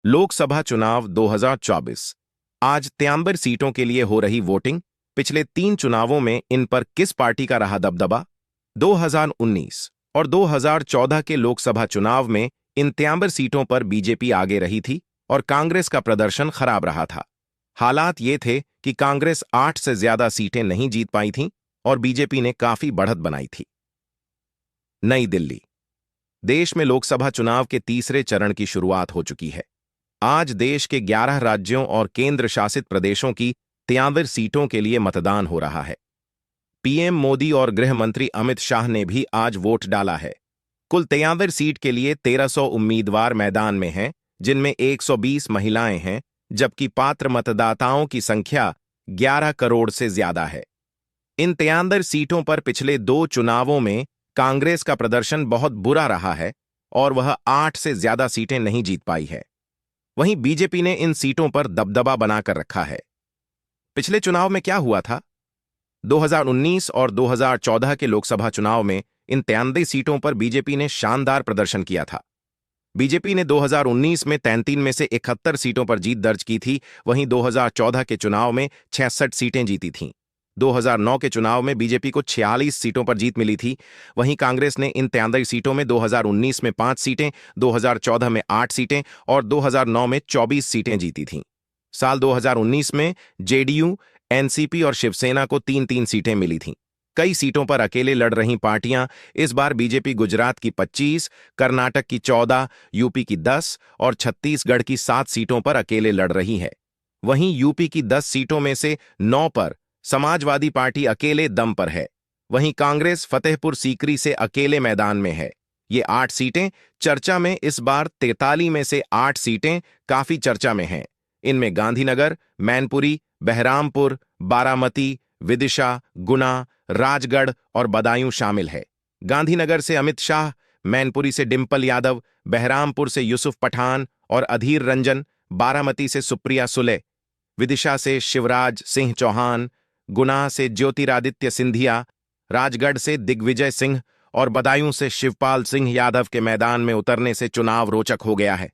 लोकसभा चुनाव 2024। आज 93 सीटों के लिए हो रही वोटिंग। पिछले 3 चुनावों में इन पर किस पार्टी का रहा दबदबा? 2019 और 2014 के लोकसभा चुनाव में इन 93 सीटों पर बीजेपी आगे रही थी और कांग्रेस का प्रदर्शन खराब रहा था। हालात ये थे कि कांग्रेस 8 से ज्यादा सीटें नहीं जीत पाई थीं और बीजेपी ने काफी बढ़त बनाई थी। नई दिल्ली। देश में लोकसभा चुनाव के तीसरे चरण की शुरुआत हो चुकी है। आज देश के 11 राज्यों और केंद्र शासित प्रदेशों की 93 सीटों के लिए मतदान हो रहा है। पीएम मोदी और गृह मंत्री अमित शाह ने भी आज वोट डाला है। कुल 93 सीट के लिए 1300 उम्मीदवार मैदान में हैं, जिनमें 120 महिलाएं हैं, जबकि पात्र मतदाताओं की संख्या 11 करोड़ से ज्यादा है। इन 93 सीटों पर पिछले 2 चुनावों में कांग्रेस का प्रदर्शन बहुत बुरा रहा है और वह 8 से ज्यादा सीटें नहीं जीत पाई है। वहीं बीजेपी ने इन सीटों पर दबदबा बनाकर रखा है। पिछले चुनाव में क्या हुआ था? 2019 और 2014 के लोकसभा चुनाव में इन 93 सीटों पर बीजेपी ने शानदार प्रदर्शन किया था। बीजेपी ने 2019 में 33 में से 71 सीटों पर जीत दर्ज की थी। वहीं 2014 के चुनाव में 66 सीटें जीती थीं। 2009 के चुनाव में बीजेपी को 46 सीटों पर जीत मिली थी। वहीं कांग्रेस ने इन 93 सीटों में 2019 में 5 सीटें, 2014 में 8 सीटें और 2009 में 24 सीटें जीती थीं। साल 2019 में जेडीयू, एनसीपी और शिवसेना को 3-3 सीटें मिली थीं। कई सीटों पर अकेले लड़ रही पार्टियां इस बार बीजेपी गुजरात की 25, कर्नाटक की 14, यूपी की 10 और छत्तीसगढ़ की 7 सीटों पर अकेले लड़ रही है। वहीं यूपी की 10 सीटों में से 9 पर समाजवादी पार्टी अकेले दम पर है। वहीं कांग्रेस फतेहपुर सीकरी से अकेले मैदान में है। ये 8 सीटें चर्चा में। इस बार 43 में से 8 सीटें काफी चर्चा में हैं। इनमें गांधीनगर, मैनपुरी, बहरामपुर, बारामती, विदिशा, गुना, राजगढ़ और बदायूं शामिल है। गांधीनगर से अमित शाह, मैनपुरी से डिंपल यादव, बहरामपुर से यूसुफ पठान और अधीर रंजन, बारामती से सुप्रिया सुले, विदिशा से शिवराज सिंह चौहान, गुना से ज्योतिरादित्य सिंधिया, राजगढ़ से दिग्विजय सिंह और बदायूं से शिवपाल सिंह यादव के मैदान में उतरने से चुनाव रोचक हो गया है।